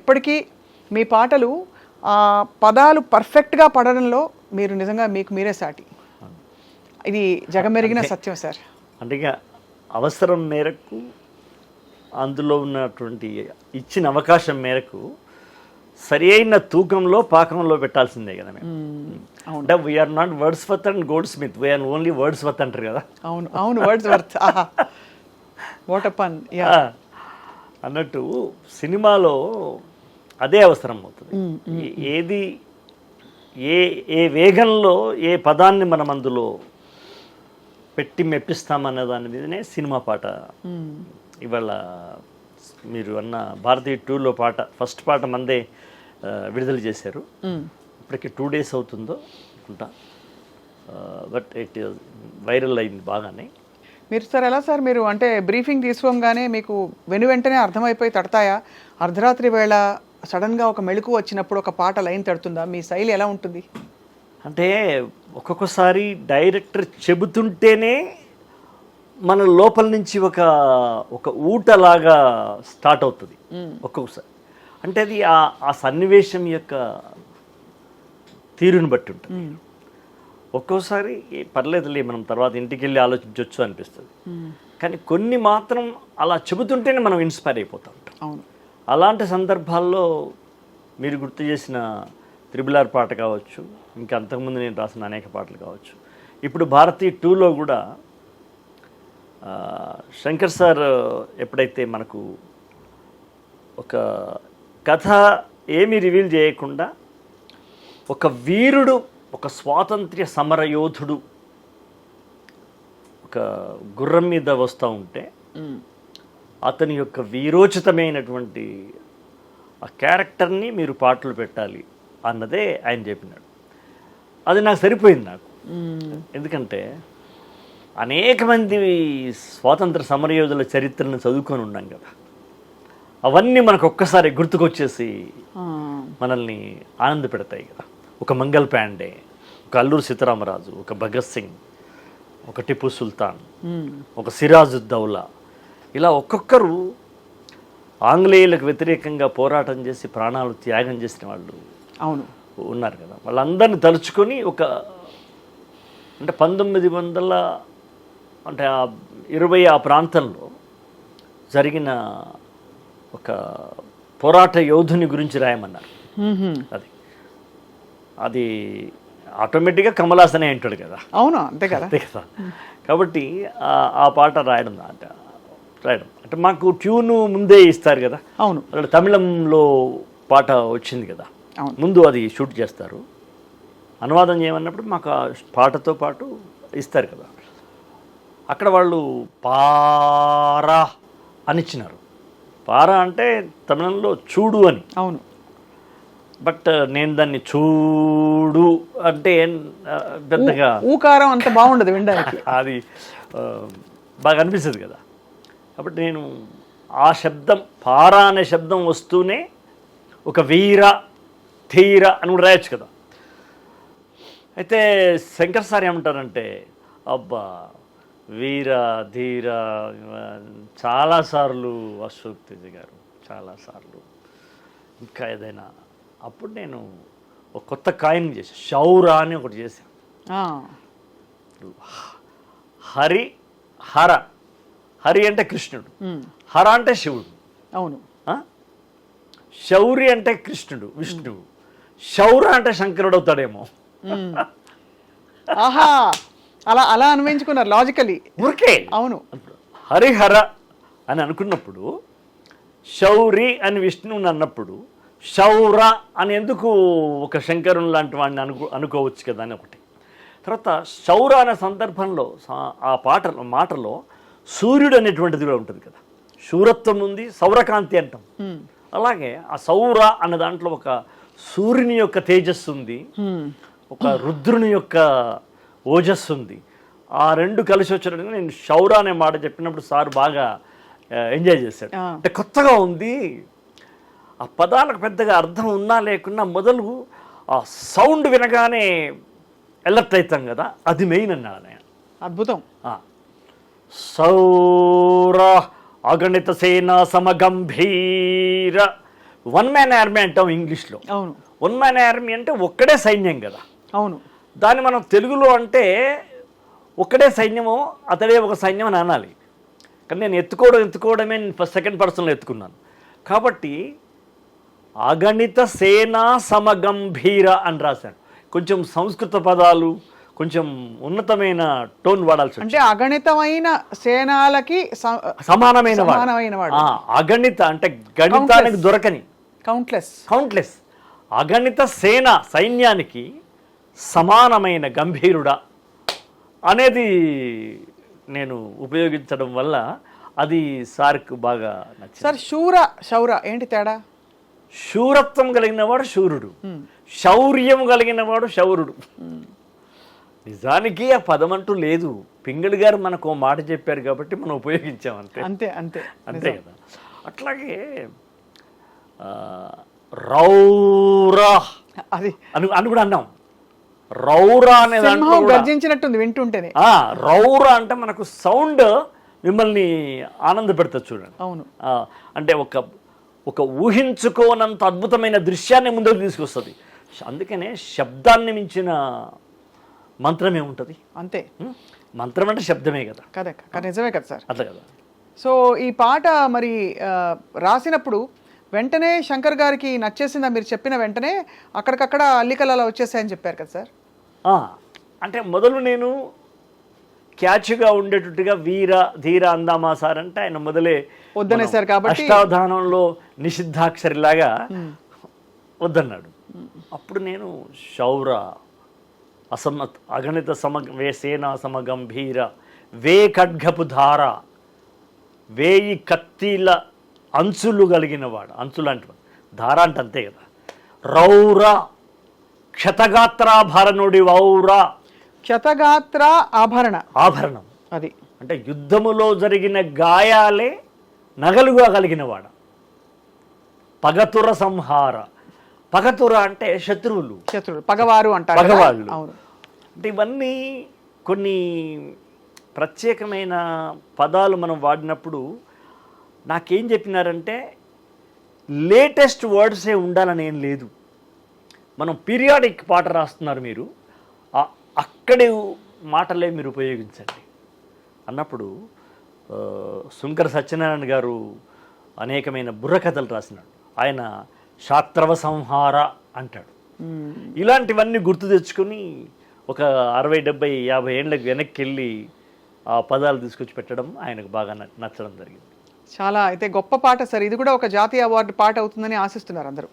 ఎప్పటికీ మీ పాటలు పదాలు పర్ఫెక్ట్గా పడడంలో మీరు నిజంగా మీకు మీరే సాటి. ఇది జగమెరిగిన సత్యం సార్. అంటే అవసరం మేరకు అందులో ఉన్నటువంటి ఇచ్చిన అవకాశం మేరకు సరి అయిన తూకంలో పాకంలో పెట్టాల్సిందే కదా మేము. అంటే we are not Wordsworth and Gold Smith, we are only Wordsworth అంటారు కదా. అవును అవును, వర్డ్స్వర్త్. వాట్ అ పన్. అన్నట్టు సినిమాలో అదే అవసరం అవుతుంది. ఏది ఏ వేగంలో ఏ పదాన్ని మనం అందులో పెట్టి మెప్పిస్తామనే దాని మీదనే సినిమా పాట. ఇవాళ మీరు అన్న భారతీయ 2లో పాట, ఫస్ట్ పాట మందే విడుదల చేశారు. ఇప్పటికి 2 days అవుతుందో అనుకుంటా. బట్ ఇట్ వైరల్ అయింది బాగానే. మీరు సార్ ఎలా సార్, మీరు అంటే బ్రీఫింగ్ తీసుకోగానే మీకు వెంటనే అర్థమైపోయి తడతాయా? అర్ధరాత్రి వేళ సడన్గా ఒక మెళుకు వచ్చినప్పుడు ఒక పాట లైన్ తడుతుందా? మీ శైలి ఎలా ఉంటుంది? అంటే ఒక్కొక్కసారి డైరెక్టర్ చెబుతుంటేనే మన లోపల నుంచి ఒక ఊటలాగా స్టార్ట్ అవుతుంది ఒక్కొక్కసారి. అంటే అది ఆ సన్నివేశం యొక్క తీరుని బట్టి ఉంటుంది. ఒక్కోసారి పర్లేదులే మనం తర్వాత ఇంటికి వెళ్ళి ఆలోచించవచ్చు అనిపిస్తుంది. కానీ కొన్ని మాత్రం అలా చెబుతుంటేనే మనం ఇన్స్పైర్ అయిపోతూ ఉంటాం. అవును, అలాంటి సందర్భాల్లో మీరు గుర్తు చేసిన త్రిబుల్ పాట కావచ్చు, ఇంకా అంతకుముందు నేను రాసిన అనేక పాటలు కావచ్చు. ఇప్పుడు భారతీయ 2లో కూడా శంకర్ సార్ ఎప్పుడైతే మనకు ఒక కథ ఏమీ రివీల్ చేయకుండా ఒక వీరుడు, ఒక స్వాతంత్ర్య సమరయోధుడు ఒక గుర్రం మీద వస్తూ ఉంటే అతని యొక్క వీరోచితమైనటువంటి ఆ క్యారెక్టర్ని మీరు పాటలు పెట్టాలి అన్నదే ఆయన చెప్పినాడు. అది నాకు సరిపోయింది. నాకు ఎందుకంటే అనేక మంది స్వాతంత్ర సమరయోధుల చరిత్రను చదువుకొని ఉన్నాం కదా, అవన్నీ మనకు ఒక్కసారి గుర్తుకొచ్చేసి మనల్ని ఆనంద పెడతాయి కదా. ఒక మంగల్ పాండే, ఒక అల్లూరి సీతారామరాజు, ఒక భగత్ సింగ్, ఒక టిప్పు సుల్తాన్, ఒక సిరాజుద్దౌలా, ఇలా ఒక్కొక్కరు ఆంగ్లేయులకు వ్యతిరేకంగా పోరాటం చేసి ప్రాణాలు త్యాగం చేసిన వాళ్ళు అవును ఉన్నారు కదా. వాళ్ళందరినీ తలుచుకొని అంటే 1900 అంటే 20 ఆ ప్రాంతంలో జరిగిన ఒక పోరాట యోధుని గురించి రాయమన్నారు. అది ఆటోమేటిక్గా కమల్ హాసనే అంటాడు కదా. అవును, అంతే కదా. కాబట్టి ఆ పాట రాయడం అంటే మాకు ట్యూను ముందే ఇస్తారు కదా. అవును, అక్కడ తమిళంలో పాట వచ్చింది కదా, ముందు అది షూట్ చేస్తారు. అనువాదం చేయమన్నప్పుడు మాకు ఆ పాటతో పాటు ఇస్తారు కదా. అక్కడ వాళ్ళు పారా అనిచ్చినారు. పారా అంటే తమిళంలో చూడు అని. అవును, బట్ నేను దాన్ని చూడు అంటే పెద్దగా ఊకారం అంత బాగుండదు వినడానికి. అది బాగా అనిపిస్తుంది కదా. కాబట్టి నేను ఆ శబ్దం, పారా అనే శబ్దం వస్తూనే ఒక వీర ధీర అని కూడా రాయొచ్చు కదా. అయితే శంకర్ సార్ ఏమంటారంటే, అబ్బా వీర ధీర చాలాసార్లు అశోక్ తేజ గారు, చాలాసార్లు, ఇంకా ఏదైనా. అప్పుడు నేను ఒక కొత్త కాయిన్ చేశాను, శౌరా అని ఒకటి చేశాను. హరి హర, హరి అంటే కృష్ణుడు, హర అంటే శివుడు. అవును, శౌరి అంటే కృష్ణుడు విష్ణువు, శౌర అంటే శంకరుడు అవుతాడేమో. ఆహా, అలా అలా అన్వయించుకున్నారు లాజికలీ. ఊరికే అవును, హరిహర అని అనుకున్నప్పుడు, శౌరి అని విష్ణువుని అన్నప్పుడు, శౌర అని ఎందుకు ఒక శంకరుని లాంటి వాడిని అనుకోవచ్చు కదా అని ఒకటి. తర్వాత శౌర అనే సందర్భంలో ఆ మాటలో సూర్యుడు అనేటువంటిది కూడా ఉంటుంది కదా. శూరత్వం ఉంది, సౌరకాంతి అంటాం. అలాగే ఆ సౌర అనే దాంట్లో ఒక సూర్యుని యొక్క తేజస్సు ఉంది, ఒక రుద్రుని యొక్క ఓజస్సు ఉంది. ఆ రెండు కలిసి వచ్చినట్టుగా నేను శౌర అనే మాట చెప్పినప్పుడు సార్ బాగా ఎంజాయ్ చేశాడు. అంటే కొత్తగా ఉంది, ఆ పదాలకు పెద్దగా అర్థం ఉన్నా లేకున్నా మొదలు ఆ సౌండ్ వినగానే అలర్ట్ అవుతాం కదా, అది మెయిన్ అన్నాడు ఆయన. అద్భుతం. సౌర అగణిత సేన సమగంభీర వన్ మ్యాన్ ఆర్మీ అంటాం ఇంగ్లీష్లో. అవును వన్ మ్యాన్ ఆర్మీ అంటే ఒక్కడే సైన్యం కదా. అవును దాన్ని మనం తెలుగులో అంటే ఒక్కడే సైన్యము, అతడే ఒక సైన్యం అని అనాలి. కానీ నేను ఎత్తుకోవడమే ఫస్ట్ సెకండ్ పర్సన్లో ఎత్తుకున్నాను. కాబట్టి అగణిత సేనా సమగంభీర అని రాశాను. కొంచెం సంస్కృత పదాలు, కొంచెం ఉన్నతమైన టోన్ వాడాల్సి వచ్చింది. అంటే అగణితమైన సేనాలకి సమానమైన వాడు. అగణిత అంటే గణితానికి దొరకని, కౌంట్లెస్ అగణిత సైన్యానికి సమానమైన గంభీరుడా అనేది నేను ఉపయోగించడం వల్ల అది సార్కు బాగా నచ్చింది. సార్ శౌర ఏంటి తేడా? శూరత్వం కలిగిన వాడు శూరుడు, శౌర్యం కలిగిన వాడు శౌరుడు. నిజానికి ఆ పదం అంటూ లేదు. పింగళి గారు మనకు ఓ మాట చెప్పారు కాబట్టి మనం ఉపయోగించాం అంతే. అంతే అంతే అంతే కదా. అట్లాగే రౌరా అది అని కూడా అన్నాం. రౌరా అనే దాంట్లో గర్జించినట్టుంది వింటుంటేనే. రౌరా అంటే మనకు సౌండ్ మిమ్మల్ని ఆనంద పెడుతుంది చూడండి. అవును, అంటే ఒక ఊహించుకోనంత అద్భుతమైన దృశ్యాన్ని ముందుకు తీసుకొస్తుంది. అందుకనే శబ్దాన్ని మించిన మంత్రం ఏముంటుంది? అంతే. మంత్రం అంటే శబ్దమే కదా. కదా, నిజమే కదా సార్. అట్లా కదా. సో ఈ పాట మరి రాసినప్పుడు వెంటనే శంకర్ గారికి నచ్చేసిందా? మీరు చెప్పిన వెంటనే అక్కడికక్కడ అల్లికలు అలా వచ్చేసాయని చెప్పారు కదా సార్. అంటే మొదలు నేను క్యాచ్గా ఉండేటట్టుగా వీర ధీర అందామా సార్ అంటే ఆయన మొదలే వద్దనేసారు కాబట్టి అష్టావధానంలో నిషిద్ధాక్షరిలాగా వద్దన్నాడు. అప్పుడు నేను శౌర అగణిత సేనా సమగంభీర వే ఖడ్గపు ధార, వేయి కత్తిల అంచులు కలిగిన వాడు. అంచులు అంటే ధార అంటే అంతే కదా. రౌర క్షతగాత్రాభరణుడి వౌర, క్షతగాత్ర ఆభరణం అది అంటే యుద్ధములో జరిగిన గాయాలే నగలుగా కలిగిన వాడు. పగతుర సంహార, పగతుర అంటే శత్రువులు, పగవారు అంటారు, పగవాళ్ళు. అవును. అంటే ఇవన్నీ కొన్ని ప్రత్యేకమైన పదాలు మనం వాడినప్పుడు నాకేం చెప్పినారంటే లేటెస్ట్ వర్డ్సే ఉండాలని ఏం లేదు. మనం పీరియాడిక్ పాట రాస్తున్నారు, మీరు అక్కడి మాటలే మీరు ఉపయోగించండి అన్నప్పుడు శుంకర సత్యనారాయణ గారు అనేకమైన బుర్రకథలు రాసినాడు. ఆయన శాత్రవ సంహార అంటాడు. ఇలాంటివన్నీ గుర్తు తెచ్చుకొని ఒక 60, 70, 50 ఏళ్ళకి వెనక్కి వెళ్ళి ఆ పదాలు తీసుకొచ్చి పెట్టడం ఆయనకు బాగా నచ్చడం జరిగింది. చాలా అయితే గొప్ప పాట సార్. ఇది కూడా ఒక జాతీయ అవార్డు పాట అవుతుందని ఆశిస్తున్నారు అందరూ.